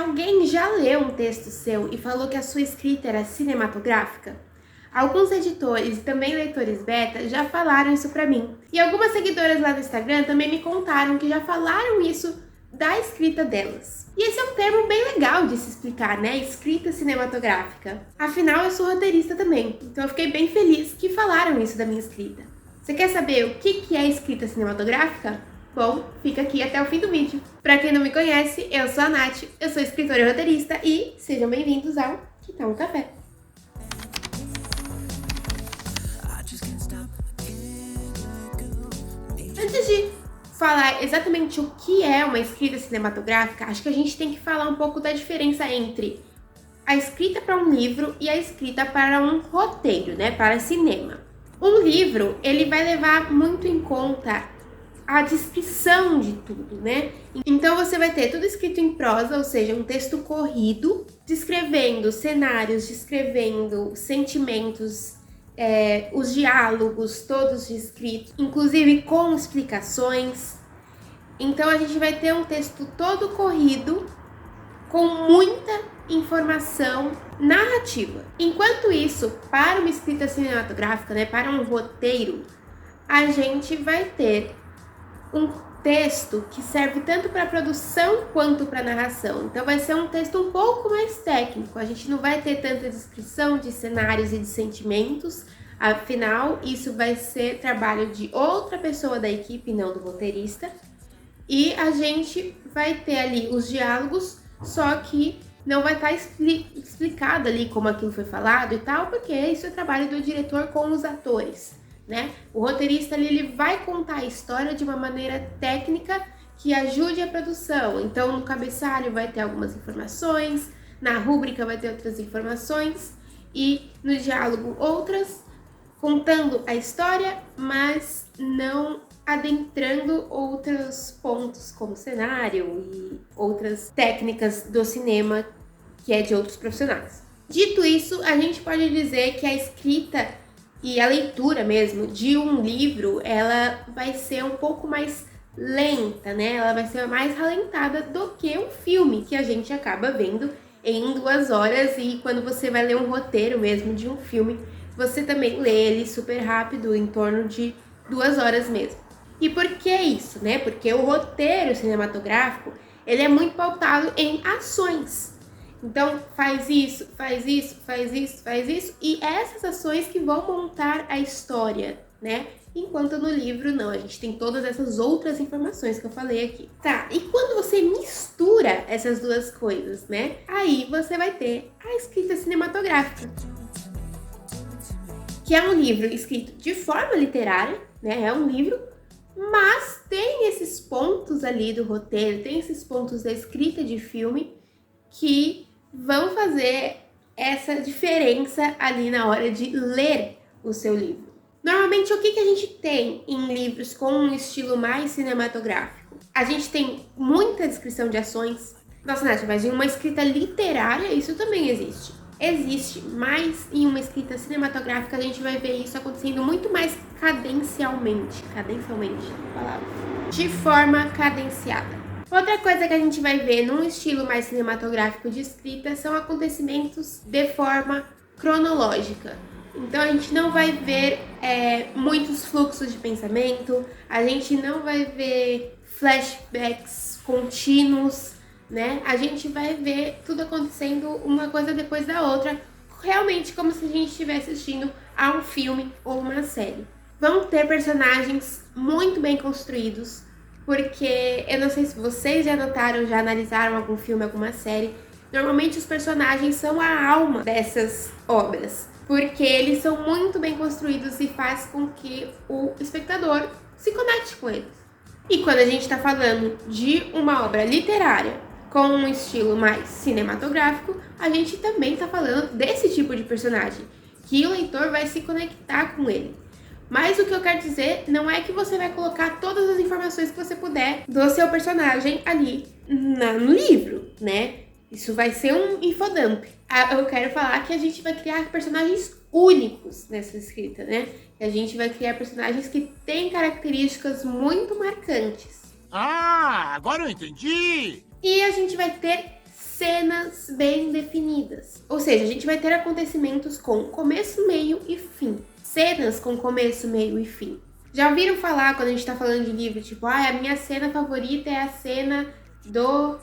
Alguém já leu um texto seu e falou que a sua escrita era cinematográfica? Alguns editores e também leitores beta já falaram isso pra mim. E algumas seguidoras lá do Instagram também me contaram que já falaram isso da escrita delas. E esse é um termo bem legal de se explicar, né? Escrita cinematográfica. Afinal, eu sou roteirista também, então eu fiquei bem feliz que falaram isso da minha escrita. Você quer saber o que é escrita cinematográfica? Bom, fica aqui até o fim do vídeo. Pra quem não me conhece, eu sou a Nath, eu sou escritora e roteirista e sejam bem-vindos ao Que Tal um Café. Antes de falar exatamente o que é uma escrita cinematográfica, acho que a gente tem que falar um pouco da diferença entre a escrita para um livro e a escrita para um roteiro, né, para cinema. Um livro, ele vai levar muito em conta a descrição de tudo, né? Então você vai ter tudo escrito em prosa, ou seja, um texto corrido, descrevendo cenários, descrevendo sentimentos, os diálogos todos descritos, inclusive com explicações. Então a gente vai ter um texto todo corrido, com muita informação narrativa. Enquanto isso, para uma escrita cinematográfica, né, para um roteiro, a gente vai ter um texto que serve tanto para produção quanto para narração. Então vai ser um texto um pouco mais técnico. A gente não vai ter tanta descrição de cenários e de sentimentos. Afinal, isso vai ser trabalho de outra pessoa da equipe, não do roteirista. E a gente vai ter ali os diálogos, só que não vai estar explicado ali como aquilo foi falado e tal, porque isso é trabalho do diretor com os atores, né? O roteirista ali, ele vai contar a história de uma maneira técnica que ajude a produção. Então, no cabeçalho vai ter algumas informações, na rúbrica vai ter outras informações e no diálogo outras, contando a história, mas não adentrando outros pontos como cenário e outras técnicas do cinema que é de outros profissionais. Dito isso, a gente pode dizer que a escrita e a leitura mesmo de um livro, ela vai ser um pouco mais lenta, né? Ela vai ser mais ralentada do que um filme que a gente acaba vendo em 2 horas, e quando você vai ler um roteiro mesmo de um filme, você também lê ele super rápido, em torno de 2 horas mesmo. E por que isso, né? Porque o roteiro cinematográfico, ele é muito pautado em ações. Então, faz isso, faz isso, faz isso, faz isso, e essas ações que vão montar a história, né? Enquanto no livro, não, a gente tem todas essas outras informações que eu falei aqui. Tá, e quando você mistura essas duas coisas, né? Aí você vai ter a escrita cinematográfica, que é um livro escrito de forma literária, né? É um livro, mas tem esses pontos ali do roteiro, tem esses pontos da escrita de filme que vão fazer essa diferença ali na hora de ler o seu livro. Normalmente, o que a gente tem em livros com um estilo mais cinematográfico? A gente tem muita descrição de ações. Nossa, Nath, mas em uma escrita literária, isso também existe. Existe, mas em uma escrita cinematográfica a gente vai ver isso acontecendo muito mais cadencialmente, palavra, de forma cadenciada. Outra coisa que a gente vai ver num estilo mais cinematográfico de escrita são acontecimentos de forma cronológica. Então a gente não vai ver muitos fluxos de pensamento, a gente não vai ver flashbacks contínuos, né? A gente vai ver tudo acontecendo uma coisa depois da outra, realmente como se a gente estivesse assistindo a um filme ou uma série. Vão ter personagens muito bem construídos, porque eu não sei se vocês já notaram, já analisaram algum filme, alguma série, normalmente os personagens são a alma dessas obras, porque eles são muito bem construídos e faz com que o espectador se conecte com eles. E quando a gente está falando de uma obra literária com um estilo mais cinematográfico, a gente também está falando desse tipo de personagem, que o leitor vai se conectar com ele. Mas o que eu quero dizer não é que você vai colocar todas as informações que você puder do seu personagem ali no livro, né? Isso vai ser um infodump. Eu quero falar que a gente vai criar personagens únicos nessa escrita, né? E a gente vai criar personagens que têm características muito marcantes. Ah, agora eu entendi! E a gente vai ter cenas bem definidas. Ou seja, a gente vai ter acontecimentos com começo, meio e fim. Cenas com começo, meio e fim. Já ouviram falar, quando a gente tá falando de livro, tipo, a minha cena favorita é a cena do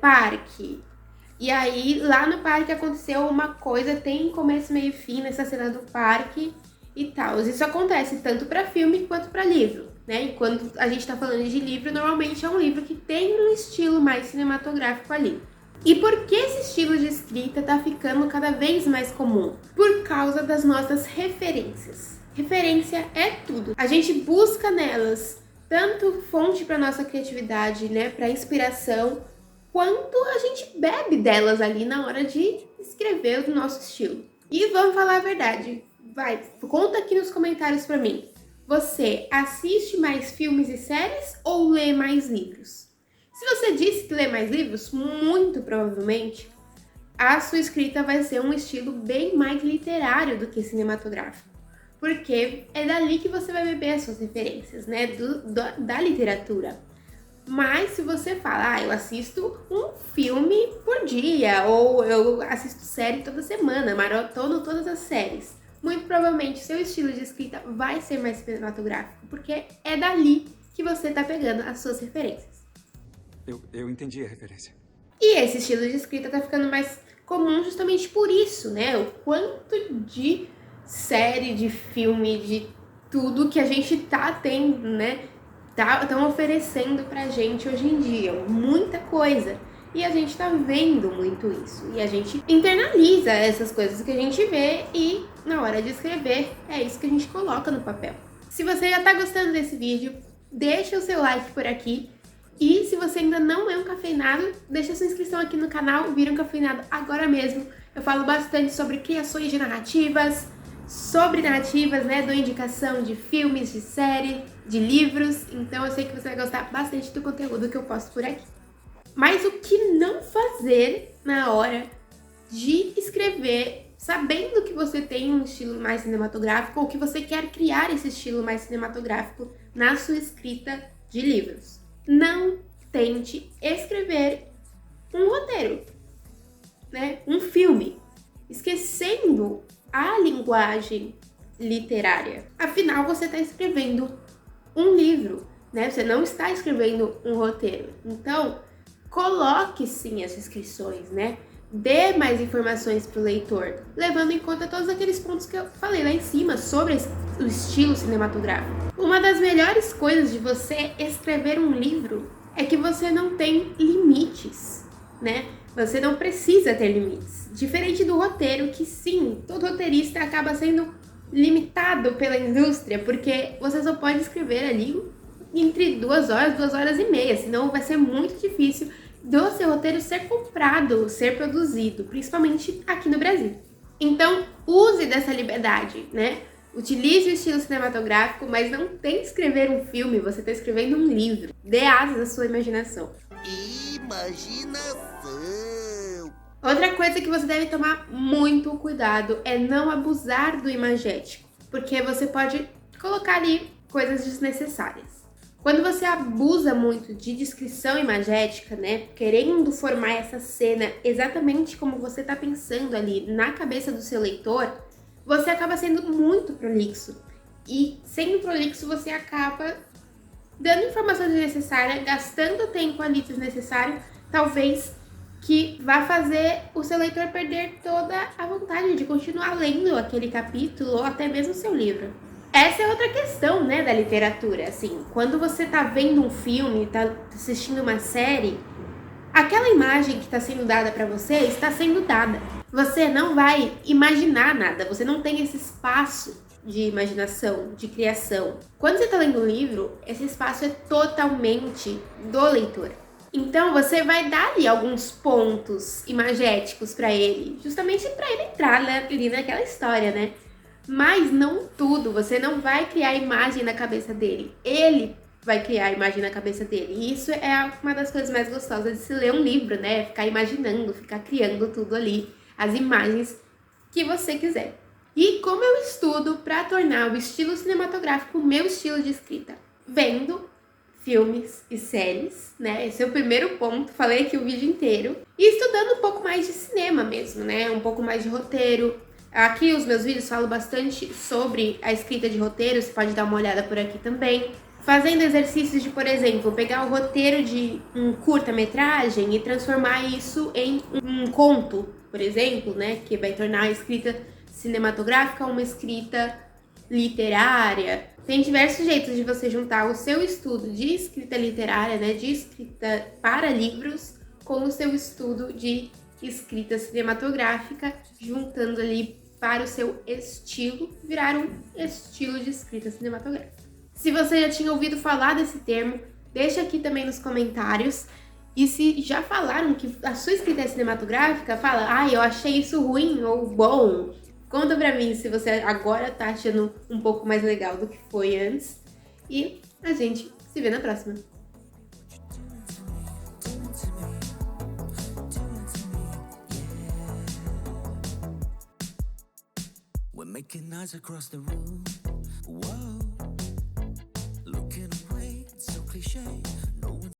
parque. E aí, lá no parque aconteceu uma coisa, tem começo, meio e fim nessa cena do parque e tal. Isso acontece tanto para filme quanto para livro, né? E quando a gente tá falando de livro, normalmente é um livro que tem um estilo mais cinematográfico ali. E por que esse estilo de escrita tá ficando cada vez mais comum? Por causa das nossas referências. Referência é tudo. A gente busca nelas tanto fonte para nossa criatividade, né, para inspiração, quanto a gente bebe delas ali na hora de escrever o nosso estilo. E vamos falar a verdade. Vai, conta aqui nos comentários para mim. Você assiste mais filmes e séries ou lê mais livros? Se você disse que lê mais livros, muito provavelmente a sua escrita vai ser um estilo bem mais literário do que cinematográfico. Porque é dali que você vai beber as suas referências, né? Da literatura. Mas se você fala, eu assisto um filme por dia, ou eu assisto série toda semana, maratono todas as séries, muito provavelmente seu estilo de escrita vai ser mais cinematográfico, porque é dali que você tá pegando as suas referências. Eu entendi a referência. E esse estilo de escrita tá ficando mais comum justamente por isso, né? O quanto de série, de filme, de tudo que a gente tá tendo, né? Estão oferecendo pra gente hoje em dia. Muita coisa. E a gente tá vendo muito isso. E a gente internaliza essas coisas que a gente vê e na hora de escrever é isso que a gente coloca no papel. Se você já tá gostando desse vídeo, deixa o seu like por aqui. E se você ainda não é um cafeinado, deixa sua inscrição aqui no canal, vira um cafeinado agora mesmo. Eu falo bastante sobre criações de narrativas, né, dou indicação de filmes, de série, de livros, então eu sei que você vai gostar bastante do conteúdo que eu posto por aqui. Mas o que não fazer na hora de escrever, sabendo que você tem um estilo mais cinematográfico ou que você quer criar esse estilo mais cinematográfico na sua escrita de livros? Não tente escrever um roteiro, né? Um filme, esquecendo a linguagem literária. Afinal, você está escrevendo um livro, né? Você não está escrevendo um roteiro. Então, coloque sim as inscrições, né? Dê mais informações para o leitor, levando em conta todos aqueles pontos que eu falei lá em cima sobre o estilo cinematográfico. Uma das melhores coisas de você escrever um livro é que você não tem limites, né? Você não precisa ter limites. Diferente do roteiro, que sim, todo roteirista acaba sendo limitado pela indústria, porque você só pode escrever ali entre 2 horas e meia, senão vai ser muito difícil do seu roteiro ser comprado, ser produzido, principalmente aqui no Brasil. Então, use dessa liberdade, né? Utilize o estilo cinematográfico, mas não tente escrever um filme, você está escrevendo um livro. Dê asas à sua imaginação. Imaginação! Outra coisa que você deve tomar muito cuidado é não abusar do imagético, porque você pode colocar ali coisas desnecessárias. Quando você abusa muito de descrição imagética, né, querendo formar essa cena exatamente como você está pensando ali na cabeça do seu leitor, você acaba sendo muito prolixo. E sendo prolixo, você acaba dando informação desnecessária, gastando tempo ali desnecessário, talvez que vá fazer o seu leitor perder toda a vontade de continuar lendo aquele capítulo ou até mesmo o seu livro. Essa é outra questão, né, da literatura, assim, quando você tá vendo um filme, tá assistindo uma série, aquela imagem que está sendo dada para você está sendo dada. Você não vai imaginar nada, você não tem esse espaço de imaginação, de criação. Quando você está lendo um livro, esse espaço é totalmente do leitor. Então você vai dar ali alguns pontos imagéticos para ele, justamente para ele entrar ali naquela história, né? Mas não tudo, você não vai criar imagem na cabeça dele. Ele vai criar a imagem na cabeça dele. E isso é uma das coisas mais gostosas de se ler um livro, né? Ficar imaginando, ficar criando tudo ali, as imagens que você quiser. E como eu estudo para tornar o estilo cinematográfico o meu estilo de escrita? Vendo filmes e séries, né? Esse é o primeiro ponto, falei aqui o vídeo inteiro. E estudando um pouco mais de cinema mesmo, né? Um pouco mais de roteiro. Aqui os meus vídeos falam bastante sobre a escrita de roteiro, você pode dar uma olhada por aqui também. Fazendo exercícios de, por exemplo, pegar o roteiro de um curta-metragem e transformar isso em um conto, por exemplo, né? Que vai tornar a escrita cinematográfica uma escrita literária. Tem diversos jeitos de você juntar o seu estudo de escrita literária, né, de escrita para livros, com o seu estudo de escrita cinematográfica, juntando ali para o seu estilo, virar um estilo de escrita cinematográfica. Se você já tinha ouvido falar desse termo, deixa aqui também nos comentários. E se já falaram que a sua escrita é cinematográfica, fala, eu achei isso ruim ou bom. Conta pra mim se você agora tá achando um pouco mais legal do que foi antes. E a gente se vê na próxima. We're making eyes across the room. Whoa.